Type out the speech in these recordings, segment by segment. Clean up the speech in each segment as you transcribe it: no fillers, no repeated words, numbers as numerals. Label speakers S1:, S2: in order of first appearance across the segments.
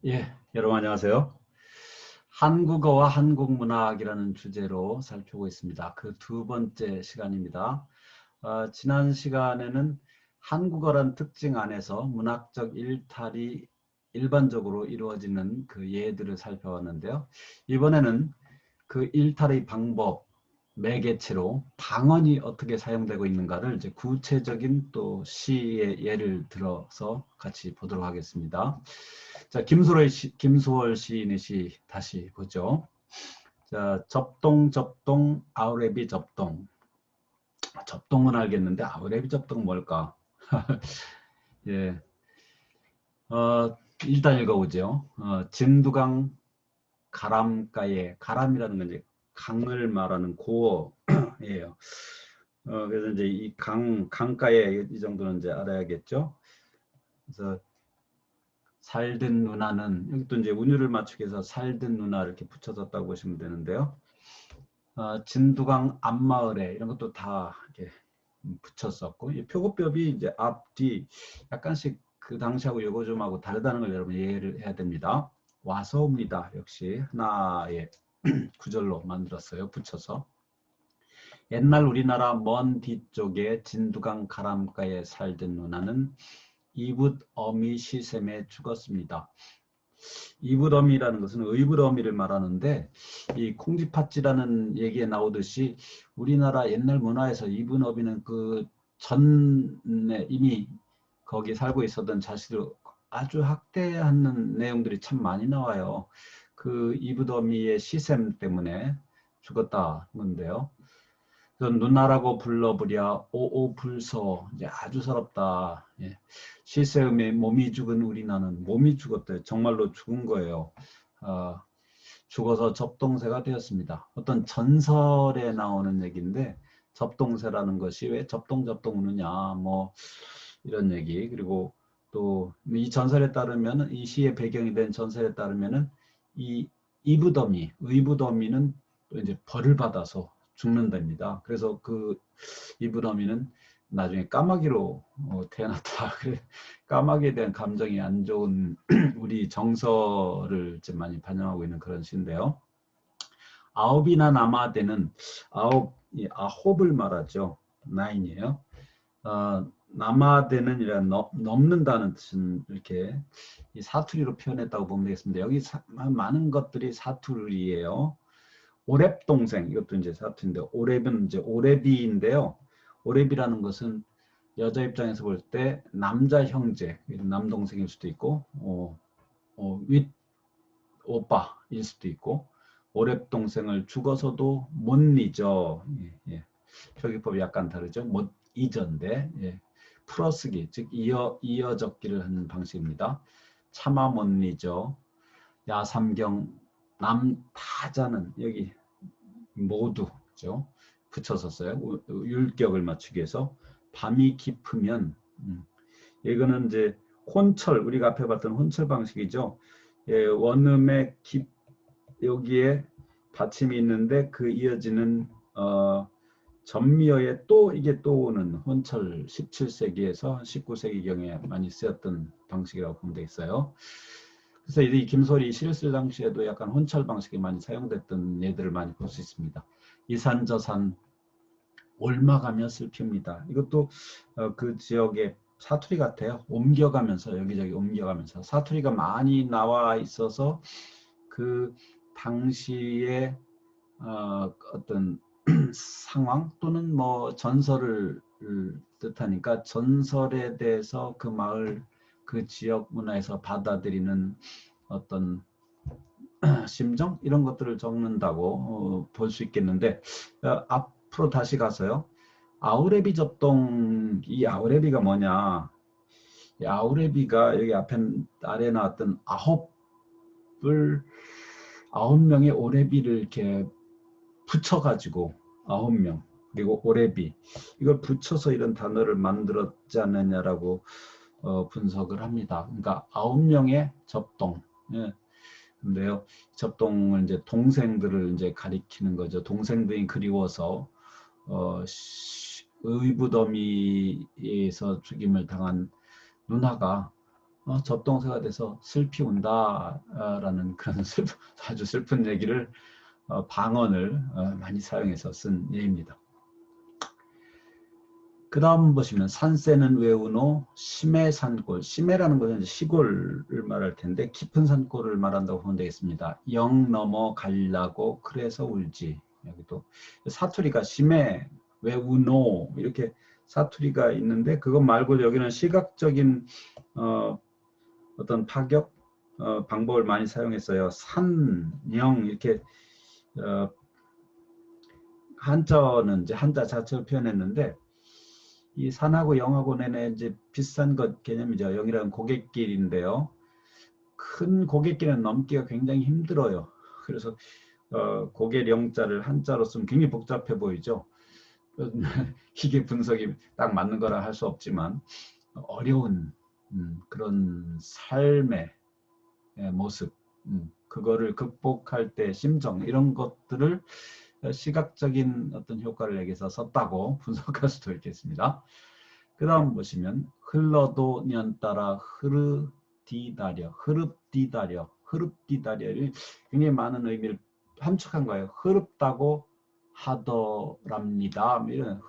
S1: 예, 여러분 안녕하세요. 한국어와 한국문학이라는 주제로 살펴보고 있습니다. 그 두 번째 시간입니다. 지난 시간에는 한국어란 특징 안에서 문학적 일탈이 일반적으로 이루어지는 그 예들을 살펴봤는데요. 이번에는 그 일탈의 방법, 매개체로 방언이 어떻게 사용되고 있는가를 이제 구체적인 또 시의 예를 들어서 같이 보도록 하겠습니다. 자, 김소월 시인의 시 다시 보죠. 자, 접동, 아우레비 접동. 접동은 알겠는데, 아우레비 접동 뭘까? 예, 일단 읽어보죠. 진두강 가람가에, 가람이라는 건 이제 강을 말하는 고어예요. 그래서 이제 이 강가에 이 정도는 이제 알아야겠죠. 그래서 살든 누나는, 여기 또 이제 운율을 맞추기 위해서 살든 누나 이렇게 붙여졌다고 보시면 되는데요. 진두강 앞마을에 이런 것도 다 이렇게 붙였었고, 이 표고법이 이제 앞, 뒤 약간씩 그 당시하고 요거 좀 하고 다르다는 걸 여러분 이해를 해야 됩니다. 와서 옵니다. 역시 하나의 구절로 만들었어요. 붙여서. 옛날 우리나라 먼 뒤쪽에 진두강 가람가에 살던 누나는 이붓 어미 시샘에 죽었습니다. 이불어미라는 것은 의불어미를 말하는데, 이 콩쥐팥쥐라는 얘기에 나오듯이 우리나라 옛날 문화에서 이분어미는 그 전에 이미 거기 살고 있었던 자식들 아주 학대하는 내용들이 참 많이 나와요. 그 이브더미의 시샘 때문에 죽었다 건데요. 그래서 누나라고 불러보랴 오오불서, 이제 아주 서럽다. 예. 시세음에 몸이 죽은 우리나는, 몸이 죽었대요. 정말로 죽은 거예요. 어, 죽어서 접동새가 되었습니다. 어떤 전설에 나오는 얘기인데, 접동새라는 것이 왜 접동 우느냐 뭐 이런 얘기. 그리고 또 이 전설에 따르면, 이 시의 배경이 된 전설에 따르면은 이 이부더미, 의부더미는 또 이제 벌을 받아서 죽는답니다. 그래서 그 이부더미는 나중에 까마귀로 태어났다. 그래, 까마귀에 대한 감정이 안 좋은 우리 정서를 좀 많이 반영하고 있는 그런 시인데요. 아홉이나 남아되는, 아홉, 이 아홉을 말하죠. 나인이에요. 남아되는 이란 넘는다는 뜻은 이렇게 이 사투리로 표현했다고 보면 되겠습니다. 여기 많은 것들이 사투리예요. 오랩 동생, 이것도 이제 사투리인데, 오랩은 이제 오랩이인데요. 오랩이라는 것은 여자 입장에서 볼 때 남자 형제, 남동생일 수도 있고, 윗 오빠일 수도 있고, 오랩 동생을 죽어서도 못 잊어. 예, 예. 표기법이 약간 다르죠. 못 잊은데, 예. 풀어쓰기, 즉 이어 적기를 하는 방식입니다. 차마 못 잊어. 야삼경 남타자는 여기 모두죠. 붙여서 써요. 율격을 맞추기 위해서. 밤이 깊으면, 이거는 이제 혼철, 우리가 앞에 봤던 혼철 방식이죠. 예, 원음의 깊, 여기에 받침이 있는데 그 이어지는 전미어에 또 이게 또 오는 혼철, 17세기에서 19세기경에 많이 쓰였던 방식이라고 보면 되겠어요. 그래서 이 김소리 시를 쓸 당시에도 약간 혼철 방식이 많이 사용됐던 예들을 많이 볼 수 있습니다. 이산저산 옮아가며 슬픕니다. 이것도 그 지역의 사투리 같아요. 옮겨가면서, 여기저기 옮겨가면서 사투리가 많이 나와 있어서 그 당시에 어떤 상황 또는 뭐 전설을 뜻하니까, 전설에 대해서 그 마을, 그 지역 문화에서 받아들이는 어떤 심정, 이런 것들을 적는다고 볼 수 있겠는데, 앞으로 다시 가서요. 아우레비 접동, 이 아우레비가 뭐냐? 이 아우레비가 여기 앞에 아래 나왔던 아홉을, 9명의 오레비를 이렇게 붙여가지고, 9명 그리고 오레비, 이걸 붙여서 이런 단어를 만들었지 않느냐라고 분석을 합니다. 그러니까 9명의 접동. 예. 근데요, 접동을 이제 동생들을 이제 가리키는 거죠. 동생들이 그리워서 의붓어미에서 죽임을 당한 누나가 젖동새가 돼서 슬피 운다라는 그런 아주 슬픈 얘기를 방언을 많이 사용해서 쓴 예입니다. 그 다음 보시면 산새는 외우노 심해 산골. 심해라는 것은 시골을 말할 텐데 깊은 산골을 말한다고 보면 되겠습니다. 영 넘어가려고 그래서 울지. 여기도 사투리가 심해 외우노 이렇게 사투리가 있는데 그것 말고 여기는 시각적인 어떤 파격 방법을 많이 사용했어요. 산, 영 이렇게 한자는 이제 한자 자체를 표현했는데 이 산하고 영하고 내내 이제 비슷한 것 개념이죠. 영이라는 고갯길인데요. 큰 고갯길은 넘기가 굉장히 힘들어요. 그래서 고개령자를 한자로 쓰면 굉장히 복잡해 보이죠. 이게 분석이 딱 맞는 거라 할 수 없지만 어려운 그런 삶의 모습, 그거를 극복할 때 심정 이런 것들을 시각적인 어떤 효과를 내기위해서 썼다고 분석할 수도 있겠습니다. 그 다음 보시면 흘러도 년 따라 흐르디다려, 흐릅디다려 굉장히 많은 의미를 함축한 거예요. 흐릅다고 하더랍니다. 이런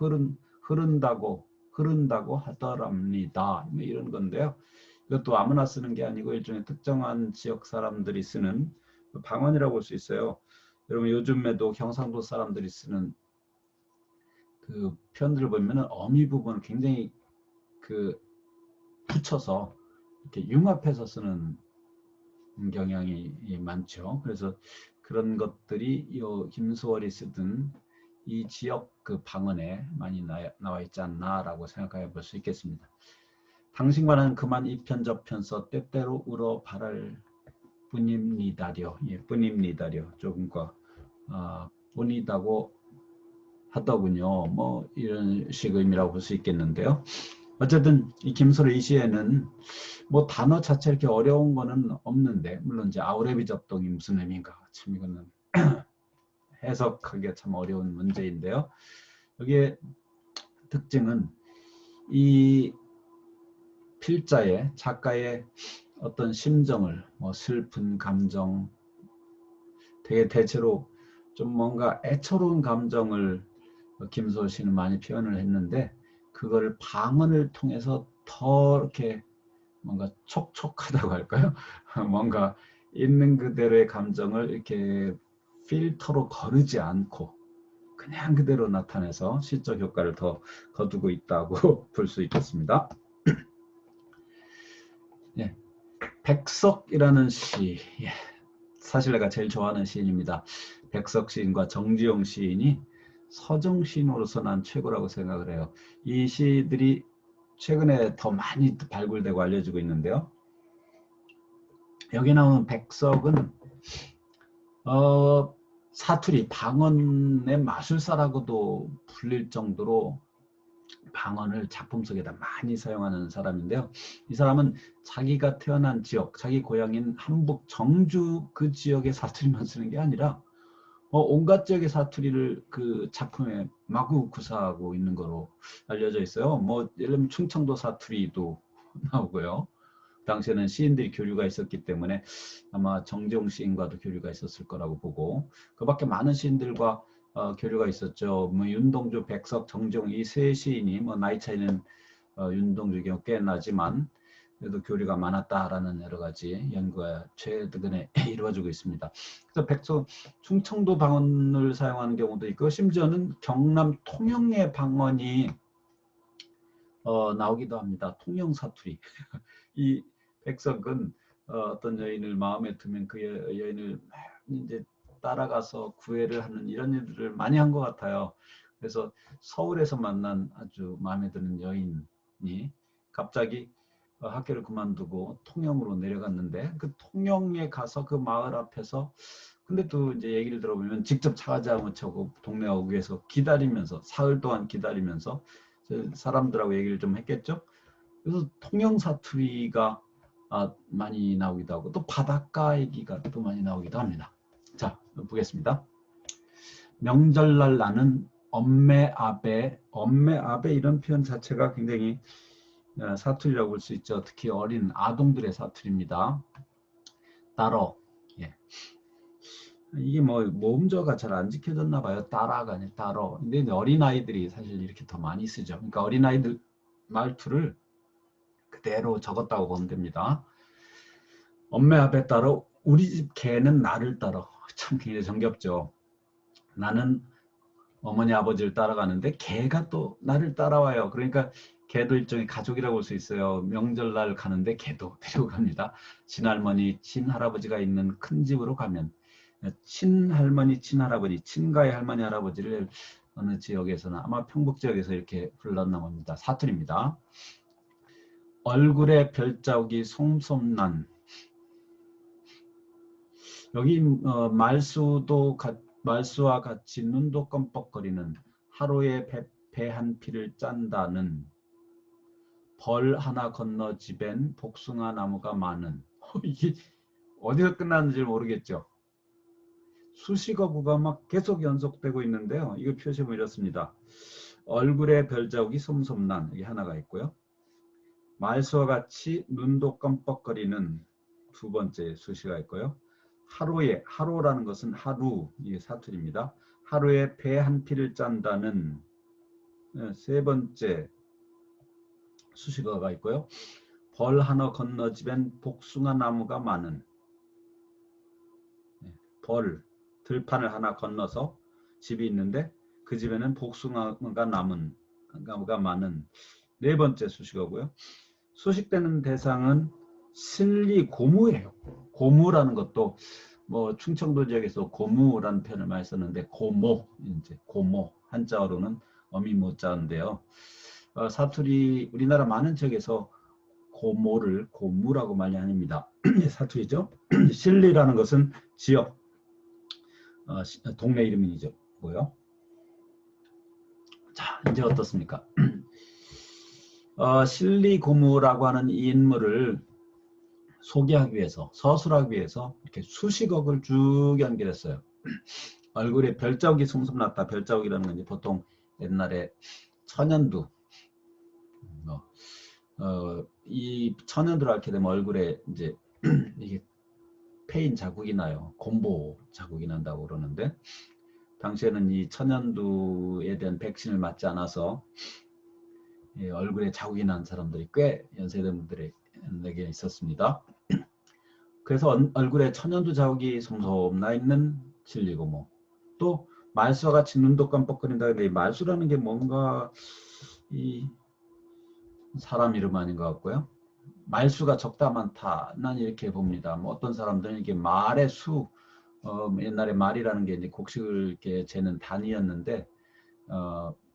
S1: 흐른다고 하더랍니다. 이런 건데요. 이것도 아무나 쓰는 게 아니고 일종의 특정한 지역 사람들이 쓰는 방언이라고 볼 수 있어요. 여러분 요즘에도 경상도 사람들이 쓰는 그 표현들을 보면은 어미 부분을 굉장히 붙여서 이렇게 융합해서 쓰는 경향이 많죠. 그래서 그런 것들이 이 김수월이 쓰던 이 지역 그 방언에 많이 나와 있지 않나라고 생각해 볼 수 있겠습니다. 당신과는 그만 이편저편 써 때때로 울어 바랄 뿐입니다려. 뿐입니다려. 조금과 뿐이다고 하더군요. 뭐 이런 식 의미라고 볼 수 있겠는데요. 어쨌든 이 김소래 이 시에는 뭐 단어 자체 이렇게 어려운 거는 없는데 물론 이제 아우레비 접동이 무슨 의미인가 참 이거는 해석하기가 참 어려운 문제인데요. 여기에 특징은 이 필자의 작가의 어떤 심정을 뭐 슬픈 감정 되게 대체로 좀 뭔가 애처로운 감정을 김소월 씨는 많이 표현을 했는데 그거를 방언을 통해서 더 이렇게 뭔가 촉촉하다고 할까요? 뭔가 있는 그대로의 감정을 이렇게 필터로 거르지 않고 그냥 그대로 나타내서 시적 효과를 더 거두고 있다고 볼 수 있겠습니다. 예, 백석이라는 시, 사실 내가 제일 좋아하는 시인입니다. 백석 시인과 정지용 시인이 서정 시인으로서 난 최고라고 생각을 해요. 이 시들이 최근에 더 많이 발굴되고 알려지고 있는데요. 여기 나오는 백석은 사투리, 방언의 마술사라고도 불릴 정도로 방언을 작품 속에다 많이 사용하는 사람인데요. 이 사람은 자기가 태어난 지역, 자기 고향인 한북 정주 그 지역의 사투리만 쓰는 게 아니라 온갖 지역의 사투리를 그 작품에 마구 구사하고 있는 거로 알려져 있어요. 뭐 예를 들면 충청도 사투리도 나오고요. 당시에는 시인들이 교류가 있었기 때문에 아마 정재홍 시인과도 교류가 있었을 거라고 보고 그 밖에 많은 시인들과 교류가 있었죠. 뭐 윤동주, 백석, 정재홍 이 세 시인이 뭐 나이 차이는 윤동주 경우 꽤 나지만 그래도 교류가 많았다라는 여러 가지 연구가 최근에 이루어지고 있습니다. 그래서 백석 충청도 방언을 사용하는 경우도 있고 심지어는 경남 통영의 방언이 나오기도 합니다. 통영 사투리. 이 백석은 어떤 여인을 마음에 두면 그 여인을 이제 따라가서 구애를 하는 이런 일들을 많이 한 것 같아요. 그래서 서울에서 만난 아주 마음에 드는 여인이 갑자기 학교를 그만두고 통영으로 내려갔는데 그 통영에 가서 그 마을 앞에서 근데 또 이제 얘기를 들어보면 직접 차가지 못하고 동네 어귀에서 기다리면서 사흘 동안 기다리면서 사람들하고 얘기를 좀 했겠죠. 그래서 통영 사투리가 많이 나오기도 하고 또 바닷가 얘기가 또 많이 나오기도 합니다. 자, 보겠습니다. 명절날 나는 엄매아베 이런 표현 자체가 굉장히 사투리라고 볼 수 있죠. 특히 어린 아동들의 사투리입니다. 따러. 예. 이게 뭐 모음조가 잘 안 지켜졌나 봐요. 따라가 아니라 따러. 근데 어린아이들이 사실 이렇게 더 많이 쓰죠. 그러니까 어린아이들 말투를 그대로 적었다고 보면 됩니다. 엄매 앞에 따라 우리 집 개는 나를 따라. 참 굉장히 정겹죠. 나는 어머니 아버지를 따라가는데 개가 또 나를 따라와요. 그러니까 개도 일종의 가족이라고 볼 수 있어요. 명절날 가는데 개도 데리고 갑니다. 친할머니, 친할아버지가 있는 큰 집으로 가면 친할머니, 친할아버지, 친가의 할머니, 할아버지를 어느 지역에서는 아마 평북 지역에서 이렇게 불렀나 봅니다. 사투리입니다. 얼굴에 별자국이 솜솜난. 여기 말수와 같이 눈도 껌뻑거리는 하루에 배 한 피를 짠다는 벌 하나 건너 집엔 복숭아 나무가 많은. 이게 어디서 끝났는지 모르겠죠. 수식어구가 막 계속 연속되고 있는데요. 이거 표시하면 이렇습니다. 얼굴에 별자국이 솜솜난 이게 하나가 있고요. 말수와 같이 눈도 껌뻑거리는 두 번째 수식어가 있고요. 하루에, 하루라는 것은 하루, 이게 사투리입니다. 하루에 배 한 피를 짠다는 세 번째 수식어가 있고요. 벌 하나 건너 집엔 복숭아 나무가 많은. 벌, 들판을 하나 건너서 집이 있는데 그 집에는 복숭아가 나무가 많은. 네 번째 수식어고요. 소식되는 대상은 실리 고무예요. 고무라는 것도 뭐 충청도 지역에서 고무라는 표현을 많이 썼는데 고모, 이제 고모 한자어로는 어미모자인데요. 사투리 우리나라 많은 지역에서 고모를 고무라고 많이 합니다. 사투리죠. 실리라는 것은 지역, 동네 이름이죠. 뭐요? 자, 이제 어떻습니까? 실리 고무라고 하는 이 인물을 소개하기 위해서, 서술하기 위해서 이렇게 수식어를 쭉 연결했어요. 얼굴에 별자국이 솜솜났다. 별자국이라는 건 이제 보통 옛날에 천연두, 이 천연두를 앓게 되면 얼굴에 이제 이게 페인 자국이 나요. 곰보 자국이 난다고 그러는데 당시에는 이 천연두에 대한 백신을 맞지 않아서 얼굴에 자국이 난 사람들이 꽤 연세된 분들에게 있었습니다. 그래서 얼굴에 천연두 자국이 솜솜 나 있는 진리고모. 또 말수와 같이 눈도 깜빡거린다. 근데 말수라는 게 뭔가 이 사람 이름 아닌 것 같고요. 말수가 적다 많다. 난 이렇게 봅니다. 뭐 어떤 사람들은 이게 말의 수, 옛날에 말이라는 게 이제 곡식을 이렇게 재는 단위였는데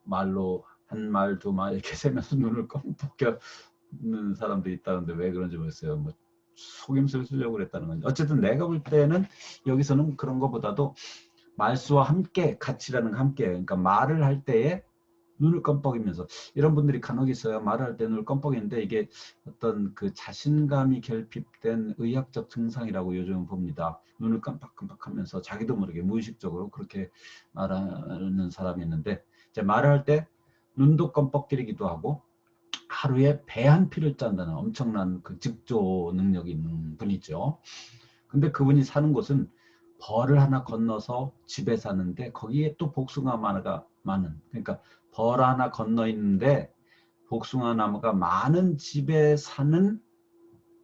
S1: 말로 한 말, 두 말 이렇게 세면서 눈을 껌뻑여는 사람도 있다는데 왜 그런지 모르겠어요. 뭐 속임수를 쓰려고 그랬다는 건지. 어쨌든 내가 볼 때는 여기서는 그런 것보다도 말수와 함께 가치라는 거 함께 그러니까 말을 할 때에 눈을 껌뻑이면서 이런 분들이 간혹 있어요. 말을 할 때 눈을 껌뻑이는데 이게 어떤 그 자신감이 결핍된 의학적 증상이라고 요즘은 봅니다. 눈을 깜빡깜빡하면서 자기도 모르게 무의식적으로 그렇게 말하는 사람이 있는데 이제 말을 할 때 눈도 껌뻑거리기도 하고 하루에 배 한 피를 짠다는 엄청난 그 직조 능력이 있는 분이죠. 근데 그분이 사는 곳은 벌을 하나 건너서 집에 사는데 거기에 또 복숭아 나무가 많은 그러니까 벌 하나 건너 있는데 복숭아 나무가 많은 집에 사는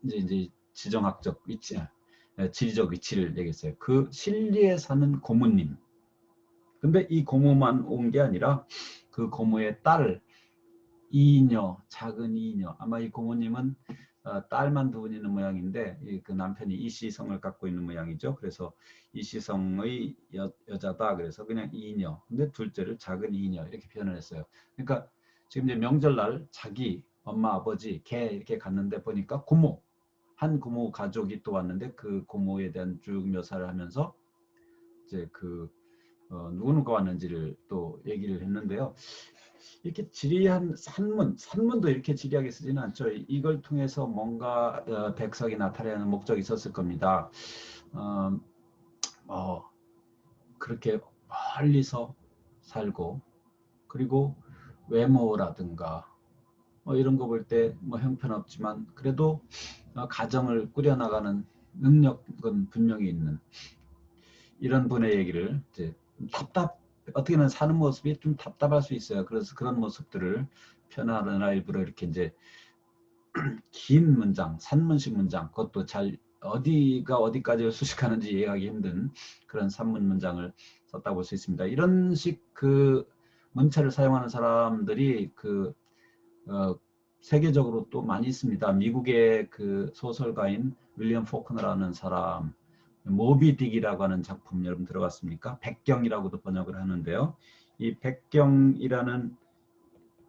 S1: 이제 지정학적 위치, 지리적 위치를 얘기했어요. 그 실리에 사는 고모님. 근데 이 고모만 온 게 아니라 그 고모의 딸 이녀, 작은 이녀. 아마 이 고모님은 딸만 두 분 있는 모양인데 그 남편이 이시성을 갖고 있는 모양이죠. 그래서 이시성의 여자다. 그래서 그냥 이녀. 근데 둘째를 작은 이녀 이렇게 표현을 했어요. 그러니까 지금 이제 명절날 자기 엄마, 아버지, 개 이렇게 갔는데 보니까 고모, 한 고모 가족이 또 왔는데 그 고모에 대한 쭉 묘사를 하면서 이제 그 누구누가 왔는지를 또 얘기를 했는데요. 이렇게 지리한 산문도 이렇게 지리하게 쓰지는 않죠. 이걸 통해서 뭔가 백석이 나타내는 목적이 있었을 겁니다. 어, 그렇게 멀리서 살고 그리고 외모라든가 이런 거 볼 때 뭐 형편없지만 그래도 가정을 꾸려나가는 능력은 분명히 있는 이런 분의 얘기를 이제 어떻게는 사는 모습이 좀 답답할 수 있어요. 그래서 그런 모습들을 표현하느라 일부러 이렇게 이제 긴 문장, 산문식 문장, 그것도 잘 어디가 어디까지 수식하는지 이해하기 힘든 그런 산문 문장을 썼다고 볼 수 있습니다. 이런 식 그 문체를 사용하는 사람들이 세계적으로 또 많이 있습니다. 미국의 그 소설가인 윌리엄 포크너라는 사람, 모비 딕이라고 하는 작품 여러분 들어봤습니까? 백경이라고도 번역을 하는데요. 이 백경이라는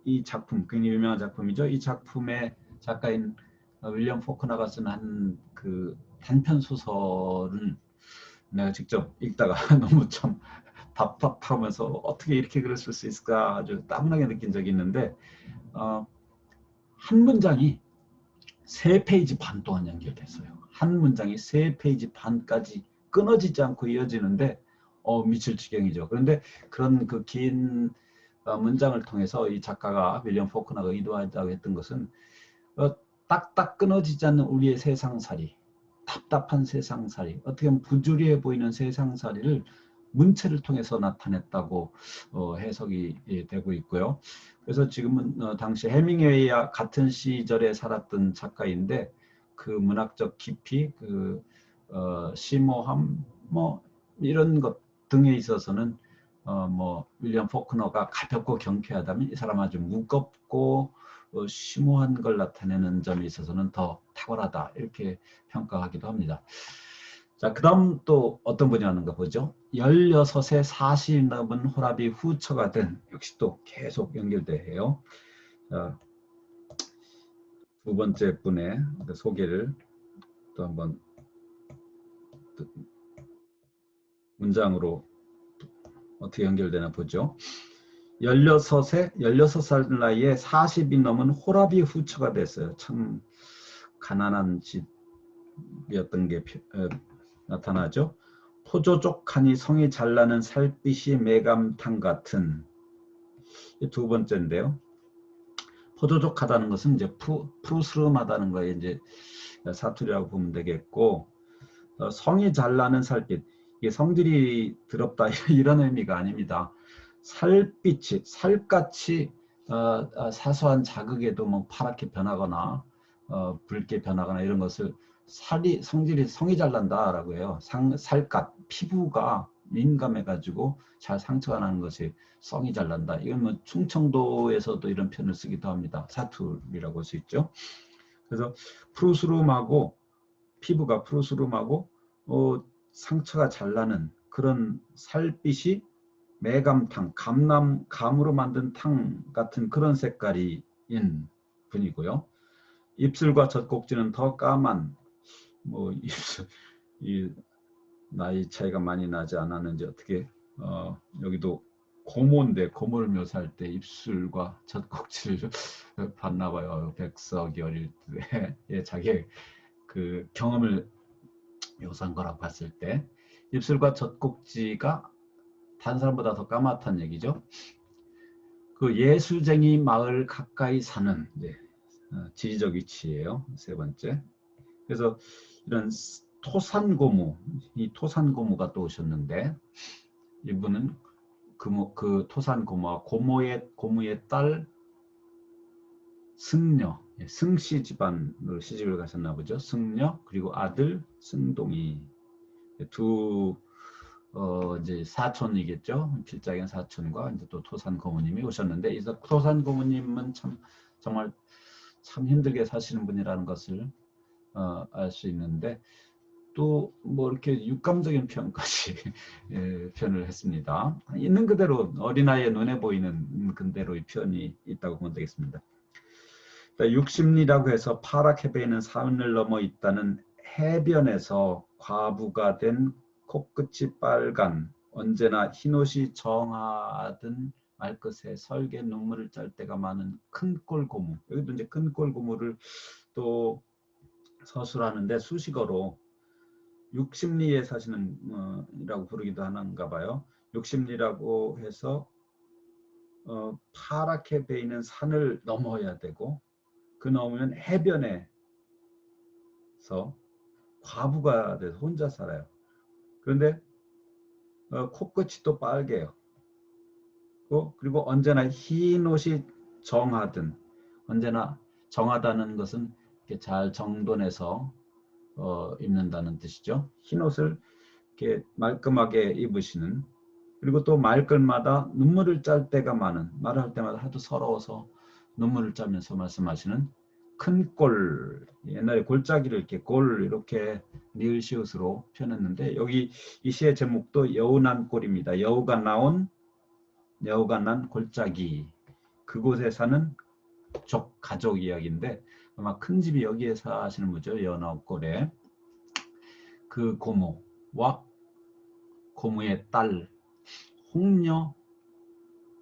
S1: 이 작품, 굉장히 유명한 작품이죠. 이 작품의 작가인 윌리엄 포크너가 쓴 한 그 단편 소설을 내가 직접 읽다가 너무 참 답답하면서 어떻게 이렇게 글을 쓸 수 있을까 아주 따분하게 느낀 적이 있는데 한 문장이 3페이지 반 동안 연결됐어요. 한 문장이 3페이지 반까지 끊어지지 않고 이어지는데 미칠 지경이죠. 그런데 그런 그 긴 문장을 통해서 이 작가가 윌리엄 포크너가 의도하다고 했던 것은 딱딱 끊어지지 않는 우리의 세상살이, 답답한 세상살이, 어떻게 보면 부조리해 보이는 세상살이를 문체를 통해서 나타냈다고 해석이 되고 있고요. 그래서 지금은 당시 해밍웨이와 같은 시절에 살았던 작가인데 그 문학적 깊이, 심오함, 뭐 이런 것 등에 있어서는 뭐 윌리엄 포크너가 가볍고 경쾌하다면 이 사람 아주 무겁고 심오한 걸 나타내는 점에 있어서는 더 탁월하다 이렇게 평가하기도 합니다. 자, 그 다음 또 어떤 분이 하는가 보죠. 16에 40이 넘은 호랍이 후처가 된, 역시 또 계속 연결돼요. 자, 두 번째 분의 소개를 또 한번 문장으로 어떻게 연결되나 보죠. 16살 나이에 40이 넘은 호랍이 후처가 됐어요. 참 가난한 집이었던 게 나타나죠. 포조족하니 성이 잘나는 살빛이 매감탕 같은, 두 번째인데요. 포조족하다는 것은 이제 푸르스름하다는 거에 이제 사투리라고 보면 되겠고, 성이 잘나는 살빛, 이게 성질이 더럽다 이런 의미가 아닙니다. 살빛이 살같이 사소한 자극에도 뭐 파랗게 변하거나 붉게 변하거나 이런 것을 성이 잘 난다라고 해요. 살갗, 피부가 민감해가지고 잘 상처가 나는 것이 성이 잘 난다. 이건 뭐 충청도에서도 이런 표현을 쓰기도 합니다. 사투리라고 할 수 있죠. 그래서 푸르스름하고 피부가 푸르스름하고 상처가 잘 나는 그런 살빛이 매감탕, 감으로 만든 탕 같은 그런 색깔인 분이고요. 입술과 젖꼭지는 더 까만, 뭐 이 나이 차이가 많이 나지 않았는지 어떻게 여기도 고모인데 고모를 묘사할 때 입술과 젖꼭지를 봤나 봐요. 백석이 어릴 때 예, 자기의 그 경험을 묘사한 거라고 봤을 때 입술과 젖꼭지가 다른 사람보다 더 까맣다는 얘기죠. 그 예수쟁이 마을 가까이 사는 지리적 위치예요. 세 번째. 그래서 이런 토산고무, 이 토산고무가 또 오셨는데 이분은 그 토산고무와 고모의 딸 승려, 승씨 집안으로 시집을 가셨나 보죠. 승려 그리고 아들 승동이 두 이제 사촌이겠죠. 필자경 사촌과 이제 또 토산 고모님이 오셨는데 이 토산 고모님은 정말 참 힘들게 사시는 분이라는 것을 알 수 있는데 또 뭐 이렇게 육감적인 표현까지 표현을 했습니다. 있는 그대로 어린아이의 눈에 보이는 그대로의 표현이 있다고 보면 되겠습니다. 육십리라고 해서 파랗게 베이는 산을 넘어 있다는 해변에서 과부가 된 코끝이 빨간 언제나 흰옷이 정하든 말끝에 설게 눈물을 짤 때가 많은 큰골 고무. 여기도 이제 큰골 고무를 또 서술하는데 수식어로 육십리에 사시는 이라고 부르기도 하는가 봐요. 육십리라고 해서 파랗게 베이는 산을 넘어야 되고 그 넘으면 해변에서 과부가 돼서 혼자 살아요. 그런데 코끝이 또 빨개요. 그리고 언제나 흰 옷이 정하든, 언제나 정하다는 것은 이렇게 잘 정돈해서 입는다는 뜻이죠. 흰 옷을 이렇게 말끔하게 입으시는, 그리고 또 말끝마다 눈물을 짤 때가 많은, 말할 때마다 하도 서러워서 눈물을 짜면서 말씀하시는 큰 꼴, 옛날에 골짜기를 이렇게 골 이렇게 리을시옷으로 표현했는데, 여기 이 시의 제목도 여우난 꼴입니다. 여우가 난 골짜기, 그곳에 사는 가족 이야기인데, 아마 큰 집이 여기에 사시는 분이죠. 여나꼴에 그 고모와 고모의 딸 홍녀,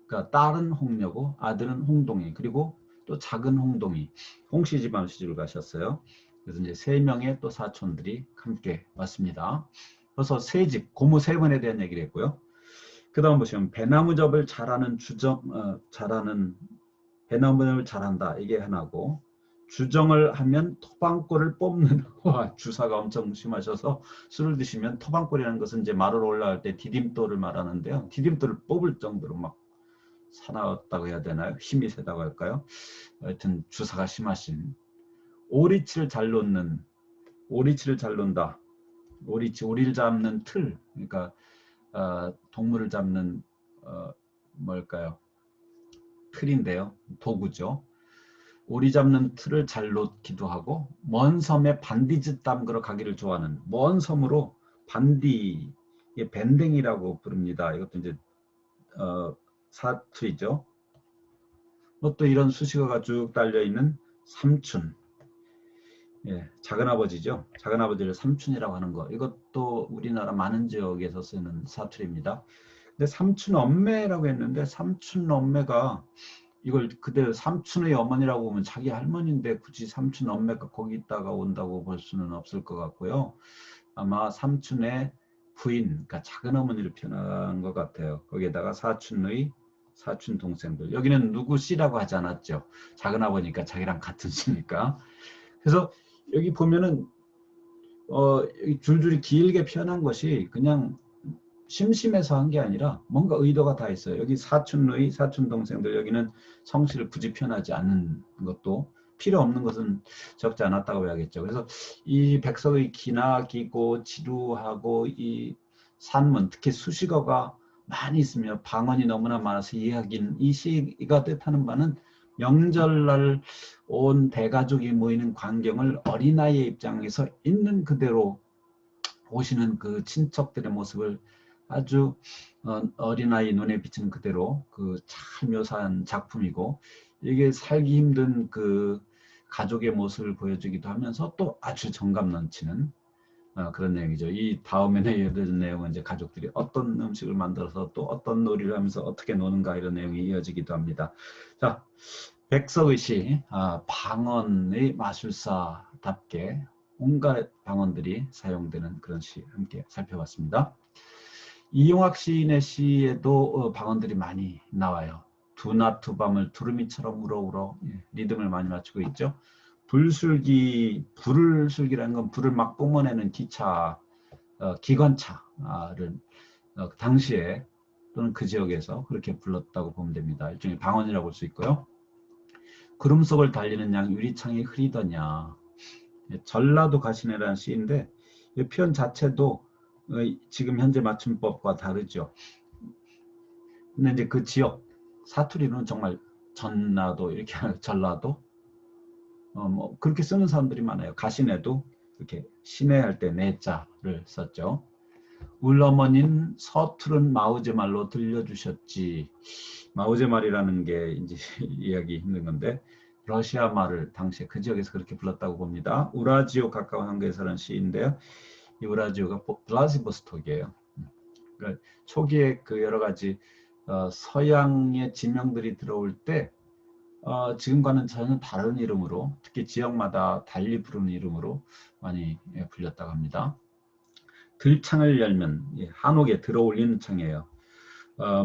S1: 그러니까 딸은 홍녀고 아들은 홍동이, 그리고 또 작은 홍동이, 홍씨 집안 시집을 가셨어요. 그래서 이제 세 명의 또 사촌들이 함께 왔습니다. 그래서 세 집, 고모 세 분에 대한 얘기를 했고요. 그 다음 보시면 배나무접을 잘하는 배나무접을 잘한다, 이게 하나고, 주정을 하면 토방골을 뽑는, 와, 주사가 엄청 심하셔서 술을 드시면, 토방골이라는 것은 이제 말을 올라갈 때 디딤돌을 말하는데요. 디딤돌을 뽑을 정도로 막 사나웠다고 해야 되나요? 힘이 세다고 할까요? 하여튼 주사가 심하신, 오리치를 잘 논다. 오리를 잡는 틀, 그러니까 동물을 잡는 뭘까요? 틀인데요. 도구죠. 오리 잡는 틀을 잘 놓기도 하고, 먼 섬에 반디짓 담그러 가기를 좋아하는, 먼 섬으로 반디, 밴댕이라고 부릅니다. 이것도 이제 사투리죠. 또 이런 수식어가 쭉 달려있는 삼춘, 작은아버지죠. 작은아버지를 삼춘이라고 하는 거, 이것도 우리나라 많은 지역에서 쓰는 사투리입니다. 근데 삼춘 엄매라고 했는데, 삼춘 엄매가 이걸 그대로 삼춘의 어머니라고 보면 자기 할머니인데 굳이 삼춘 엄매가 거기 있다가 온다고 볼 수는 없을 것 같고요. 아마 삼춘의 부인, 그러니까 작은 어머니를 표현한 것 같아요. 거기에다가 사춘 동생들, 여기는 누구 씨라고 하지 않았죠. 작은 아버니까 자기랑 같은 씨니까. 그래서 여기 보면은 여기 줄줄이 길게 표현한 것이 그냥 심심해서 한 게 아니라 뭔가 의도가 다 있어요. 여기 사춘 동생들, 여기는 성씨를 굳이 표현하지 않는 것도, 필요 없는 것은 적지 않았다고 해야겠죠. 그래서 이 백석의 기나기고 지루하고 이 산문, 특히 수식어가 많이 있으며 방언이 너무나 많아서 이해하긴, 이 시가 뜻하는 바는 명절날 온 대가족이 모이는 광경을 어린아이의 입장에서 있는 그대로 보시는 그 친척들의 모습을 아주 어린아이 눈에 비치는 그대로 잘 묘사한 작품이고, 이게 살기 힘든 그 가족의 모습을 보여주기도 하면서 또 아주 정감 넘치는 그런 내용이죠. 이 다음에 이어지는 내용은 이제 가족들이 어떤 음식을 만들어서 또 어떤 놀이를 하면서 어떻게 노는가, 이런 내용이 이어지기도 합니다. 자, 백석의 시, 방언의 마술사답게 온갖 방언들이 사용되는 그런 시 함께 살펴봤습니다. 이용학 시인의 시에도 방언들이 많이 나와요. 두낮 두밤을 두루미처럼 울어울어, 리듬을 많이 맞추고 있죠. 불술기라는 건 불을 막 뿜어내는 기차, 기관차를 당시에 또는 그 지역에서 그렇게 불렀다고 보면 됩니다. 일종의 방언이라고 볼 수 있고요. 구름 속을 달리는 양 유리창이 흐리더냐, 전라도 가시네라는 시인데, 이 표현 자체도 지금 현재 맞춤법과 다르죠. 근데 이제 그 지역 사투리는 정말 전라도, 이렇게 전라도 뭐 그렇게 쓰는 사람들이 많아요. 가시네도 이렇게 시내할 때 내자를 썼죠. 울어머니는 서투른 마우제 말로 들려주셨지. 마우제 말이라는 게 이제 이야기 힘든 건데, 러시아 말을 당시에 그 지역에서 그렇게 불렀다고 봅니다. 우라지오 가까운 한국에 사는 시인데요. 이 우라지오가 블라디보스톡이에요. 그러니까 초기에 그 여러 가지 서양의 지명들이 들어올 때 지금과는 전혀 다른 이름으로, 특히 지역마다 달리 부르는 이름으로 많이 불렸다고 합니다. 들창을 열면, 한옥에 들어올리는 창이에요.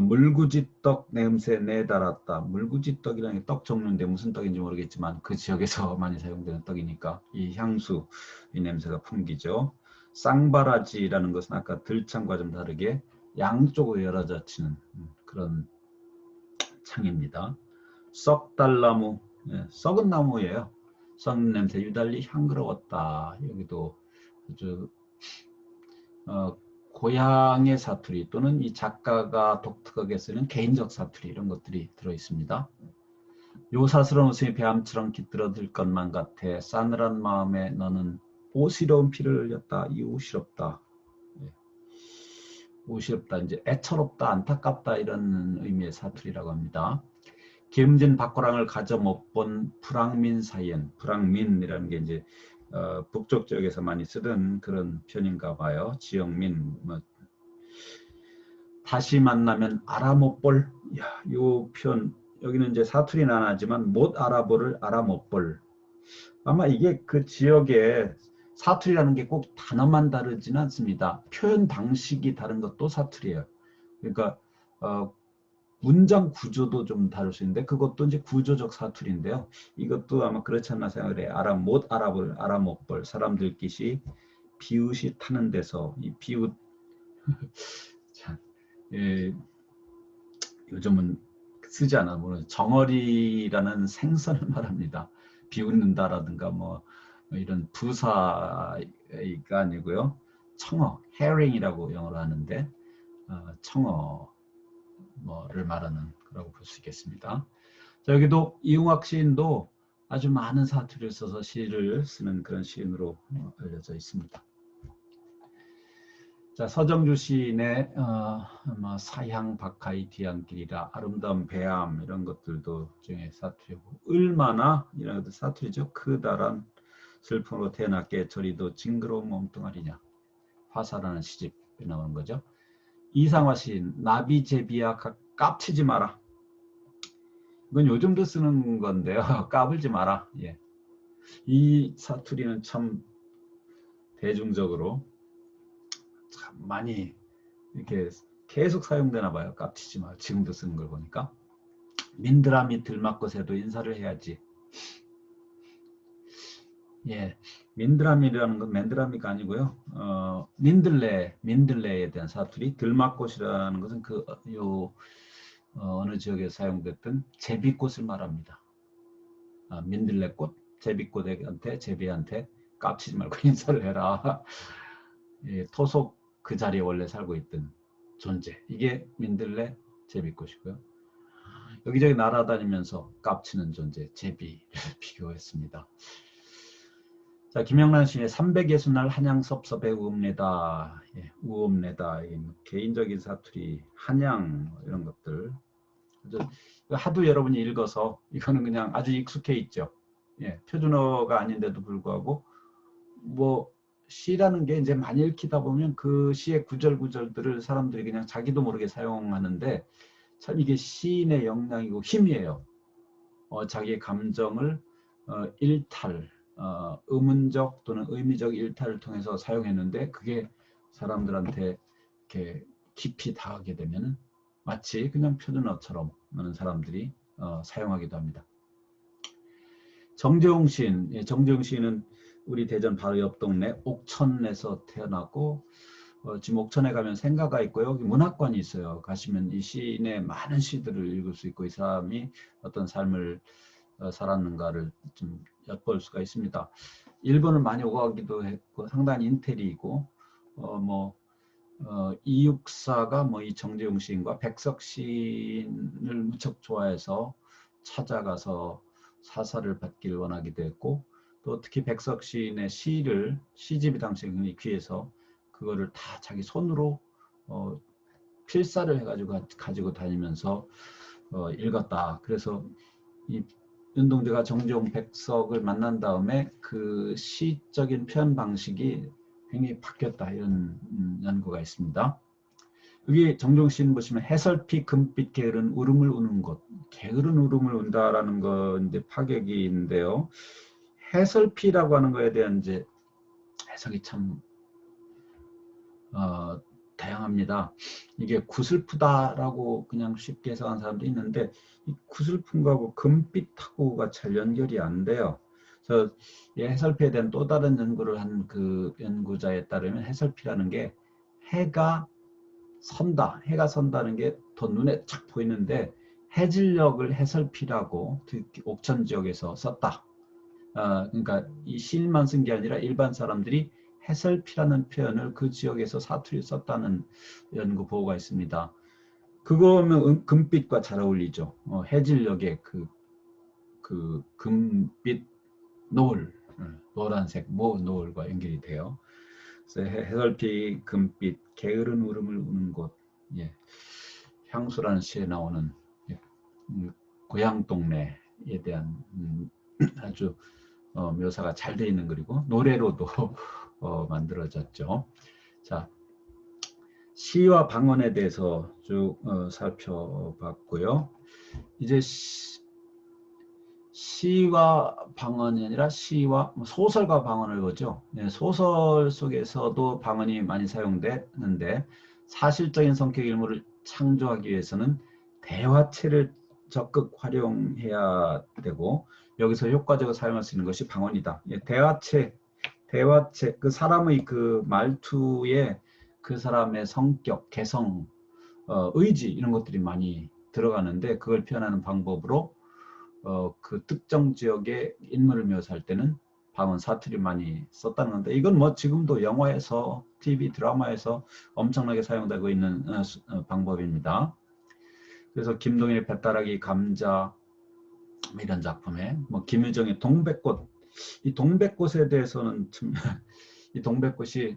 S1: 물구지떡 냄새 내달았다. 물구지떡이라는 게 떡 종류인데 무슨 떡인지 모르겠지만 그 지역에서 많이 사용되는 떡이니까 이 향수, 이 냄새가 풍기죠. 쌍바라지라는 것은 아까 들창과 좀 다르게 양쪽으로 열어져 치는 그런 창입니다. 썩달나무, 썩은 나무예요. 썩는 냄새 유달리 향그러웠다. 여기도 아주 고향의 사투리 또는 이 작가가 독특하게 쓰는 개인적 사투리 이런 것들이 들어있습니다. 요사스러운 웃음이 배암처럼 깃들어들 것만 같아 싸늘한 마음에 너는 오시러운 피를 흘렸다. 이 오시럽다. 오시럽다. 이제 애처롭다, 안타깝다 이런 의미의 사투리라고 합니다. 기름진 박고랑을 가져 못 본 불황민 사이엔, 불황민이라는 게 이제 북쪽 지역에서 많이 쓰던 그런 편인가 봐요. 지역민. 뭐. 다시 만나면 알아 못 볼. 요 표현 여기는 이제 사투리는 안 하지만 못 알아볼을 알아 못 볼. 아마 이게 그 지역의 사투리라는 게 꼭 단어만 다르지는 않습니다. 표현 방식이 다른 것도 사투리예요. 그러니까 문장 구조도 좀 다를 수 있는데 그것도 이제 구조적 사투리인데요. 이것도 아마 그렇지 않나 생각을 해요. 못 알아볼, 알아 못 볼. 사람들끼리 비웃이 타는 데서 이 비웃 참, 요즘은 쓰지 않아. 물론 정어리라는 생선을 말합니다. 비웃는다라든가 뭐 이런 부사가 아니고요. 청어, herring이라고 영어로 하는데 청어 뭐를 말하는 거라고 볼 수 있겠습니다. 자, 여기도 이용학 시인도 아주 많은 사투리를 써서 시를 쓰는 그런 시인으로 알려져 있습니다. 자, 서정주 시인의 사향 박하이 뒤안길이라 아름다운 배암 이런 것들도 중에 사투리고 을마나 이런 것도 사투리죠. 크다란 슬픔으로 태어났게 저리도 징그러운 몸뚱아리냐 화사라는 시집에 나오는 거죠. 이상화 시인 나비제비야 깝치지 마라. 이건 요즘도 쓰는 건데요. 까불지 마라. 예. 이 사투리는 참 대중적으로 참 많이 이렇게 계속 사용되나 봐요. 깝치지 마. 지금도 쓰는 걸 보니까. 민드라미 들맞고 새도 인사를 해야지. 예, 민드라미라는 건 맨드라미가 아니고요. 민들레에 대한 사투리. 들맞꽃이라는 것은 어느 지역에 사용됐던 제비꽃을 말합니다. 민들레꽃, 제비꽃한테 제비한테 깝치지 말고 인사를 해라. 예, 토속 그 자리에 원래 살고 있던 존재. 이게 민들레 제비꽃이고요. 여기저기 날아다니면서 깝치는 존재 제비를 비교했습니다. 자, 김영란 씨의 360날 한양섭섭에 우읍내다. 예, 우읍내다. 개인적인 사투리, 한양 이런 것들. 하도 여러분이 읽어서 이거는 그냥 아주 익숙해 있죠. 예, 표준어가 아닌데도 불구하고 뭐 시라는 게 이제 많이 읽히다 보면 그 시의 구절구절들을 사람들이 그냥 자기도 모르게 사용하는데 참 이게 시인의 역량이고 힘이에요. 자기의 감정을 일탈, 의문적 또는 의미적 일탈을 통해서 사용했는데 그게 사람들한테 이렇게 깊이 닿게 되면 마치 그냥 표준어처럼 많은 사람들이 사용하기도 합니다. 정재용 시인, 정재용 시인은 우리 대전 바로 옆 동네 옥천에서 태어났고 지금 옥천에 가면 생가가 있고요. 여기 문학관이 있어요. 가시면 이 시인의 많은 시들을 읽을 수 있고 이 사람이 어떤 삶을 살았는가를 좀 엿볼 수가 있습니다. 일본을 많이 오가기도 했고 상당히 인테리이고 이육사가 이 정재용 시인과 백석 시인을 무척 좋아해서 찾아가서 사사를 받기를 원하기도 했고 또 특히 백석 시인의 시집이 당시에 굉장히 귀해서 그거를 다 자기 손으로 필사를 해가지고 가지고 다니면서 읽었다. 그래서 이 윤동주가 정재용 백석을 만난 다음에 그 시적인 표현 방식이 굉장히 바뀌었다. 이런 연구가 있습니다. 여기 정재용 시인 보시면 해설피 금빛 게으른 울음을 우는 곳. 게으른 울음을 운다라는 건 이제 파격인데요. 해설피라고 하는 거에 대한 이제 해석이 참 다양합니다. 이게 구슬프다라고 그냥 쉽게 해석하는 사람도 있는데 이 구슬픈 거하고 금빛하고가 잘 연결이 안 돼요. 그래서 이 해설피에 대한 또 다른 연구를 한 그 연구자에 따르면 해설피라는 게 해가 선다는 게 더 눈에 착 보이는데 해질녘을 해설피라고 옥천 지역에서 썼다. 그러니까 이 시인만 쓴 게 아니라 일반 사람들이 해설피라는 표현을 그 지역에서 사투리 썼다는 연구 보고가 있습니다. 그거면 금빛과 잘 어울리죠. 해질녘의 그 금빛 노을, 노란색 노을과 연결이 돼요. 그래서 해설피, 금빛, 게으른 울음을 우는 곳, 예. 향수라는 시에 나오는 고향 동네에 대한 아주 묘사가 잘 되어 있는 글이고 노래로도 만들어졌죠. 자, 시와 방언에 대해서 쭉 살펴봤고요. 이제 시와 방언이 아니라 시와 소설과 방언을 보죠. 네, 소설 속에서도 방언이 많이 사용되는데 사실적인 성격 일물을 창조하기 위해서는 대화체를 적극 활용해야 되고 여기서 효과적으로 사용할 수 있는 것이 방언이다. 예, 대화체, 그 사람의 그 말투에 그 사람의 성격, 개성, 의지 이런 것들이 많이 들어가는데 그걸 표현하는 방법으로 그 특정 지역의 인물을 묘사할 때는 방언 사투리 많이 썼다는 건데 이건 뭐 지금도 영화에서 TV 드라마에서 엄청나게 사용되고 있는 방법입니다. 그래서 김동일의 배따라기 감자 이런 작품에 뭐 김유정의 동백꽃, 이 동백꽃에 대해서는 참 이 동백꽃이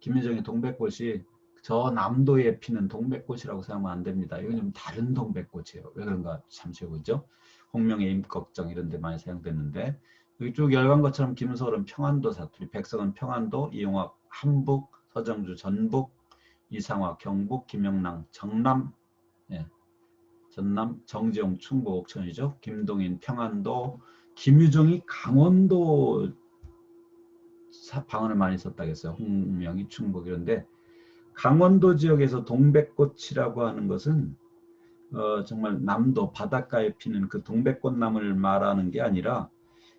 S1: 김유정의 동백꽃이 저 남도에 피는 동백꽃이라고 생각하면 안 됩니다. 이건 좀 다른 동백꽃이에요. 왜 그런가 잠시 후죠. 홍명의 임꺽정 이런 데 많이 사용됐는데 여기 쭉 열간 것처럼 김서울은 평안도 사투리, 백석은 평안도, 이용학 함북, 서정주 전북, 이상화 경북, 김영랑 정남, 예, 전남, 정지용 충북 옥천이죠. 김동인 평안도, 김유정이 강원도 방언을 많이 썼다겠어요. 홍명이 충북 이런데 강원도 지역에서 동백꽃이라고 하는 것은 정말 남도 바닷가에 피는 그 동백꽃나무를 말하는 게 아니라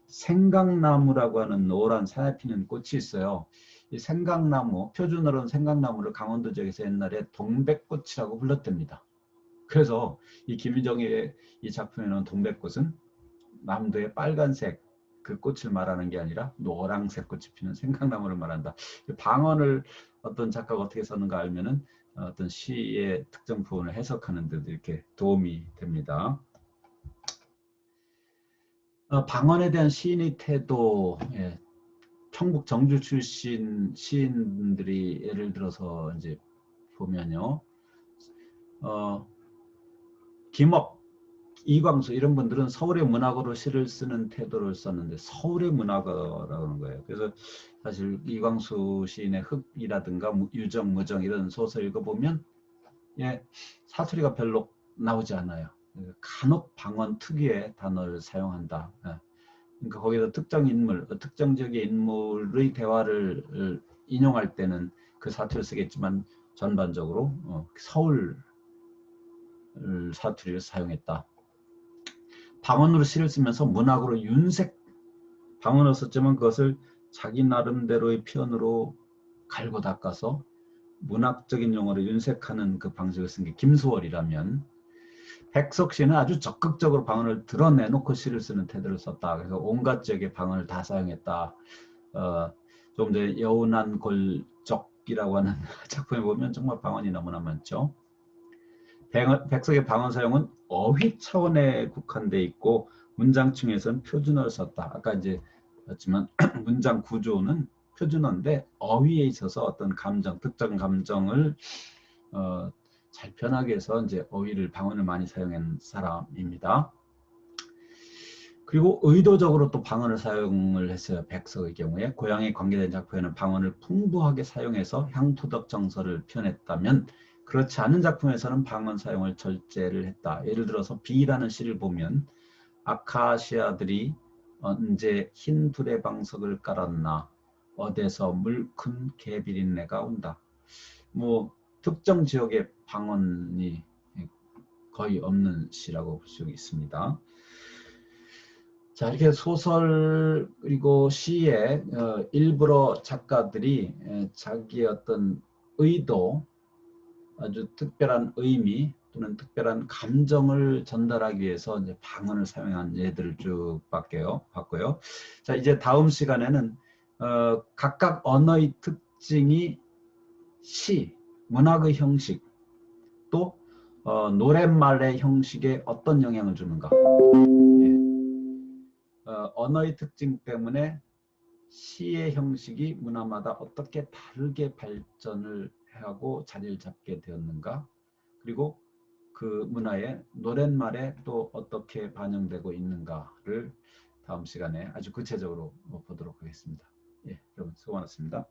S1: 생강나무라고 하는 노란 산에 피는 꽃이 있어요. 이 생강나무, 표준어로는 생강나무를 강원도 지역에서 옛날에 동백꽃이라고 불렀답니다. 그래서 이 김유정의 이 작품에 나온 동백꽃은 남도의 빨간색 그 꽃을 말하는 게 아니라 노란색 꽃이 피는 생강나무를 말한다. 방언을 어떤 작가가 어떻게 썼는가 알면은 어떤 시의 특정 부분을 해석하는 데도 이렇게 도움이 됩니다. 방언에 대한 시인의 태도, 예, 평북 정주 출신 시인들이 예를 들어서 이제 보면요, 김업, 이광수 이런 분들은 서울의 문학으로 시를 쓰는 태도를 썼는데 서울의 문학어라는 거예요. 그래서 사실 이광수 시인의 흙이라든가 유정, 무정 이런 소설 읽어보면 예, 사투리가 별로 나오지 않아요. 간혹 방언 특유의 단어를 사용한다. 예. 그러니까 거기서 특정 인물, 특정 지역의 인물의 대화를 인용할 때는 그 사투리를 쓰겠지만 전반적으로 서울 사투리를 사용했다. 방언으로 시를 쓰면서 문학으로 방언을 썼지만 그것을 자기 나름대로의 표현으로 갈고 닦아서 문학적인 용어로 윤색하는 그 방식을 쓴 게 김소월이라면 백석 씨는 아주 적극적으로 방언을 드러내놓고 시를 쓰는 태도를 썼다. 그래서 온갖 지역의 방언을 다 사용했다. 좀 전에 여운한 골적이라고 하는 작품에 보면 정말 방언이 너무나 많죠. 백석의 방언 사용은 어휘 차원에 국한돼 있고 문장층에서는 표준어를 썼다. 아까 이제 봤지만 문장 구조는 표준어인데 어휘에 있어서 어떤 감정, 특정 감정을 잘 표현하기 위해서 이제 어휘를 방언을 많이 사용한 사람입니다. 그리고 의도적으로 또 방언을 사용을 했어요. 백석의 경우에 고향에 관계된 작품에는 방언을 풍부하게 사용해서 향토덕 정서를 표현했다면 그렇지 않은 작품에서는 방언 사용을 절제를 했다. 예를 들어서 비라는 시를 보면 아카시아들이 언제 흰 두레방석을 깔았나 어디서 물큰 개비린내가 온다. 뭐 특정 지역의 방언이 거의 없는 시라고 볼 수 있습니다. 자, 이렇게 소설 그리고 시에 일부러 작가들이 자기의 어떤 의도, 아주 특별한 의미 또는 특별한 감정을 전달하기 위해서 이제 방언을 사용한 예들을 쭉 봤고요. 자, 이제 다음 시간에는 각각 언어의 특징이 시, 문학의 형식, 또 노랫말의 형식에 어떤 영향을 주는가. 예. 언어의 특징 때문에 시의 형식이 문화마다 어떻게 다르게 발전을 하고 자리를 잡게 되었는가, 그리고 그 문화의 노랫말에 또 어떻게 반영되고 있는가를 다음 시간에 아주 구체적으로 보도록 하겠습니다. 예, 여러분 수고 많았습니다.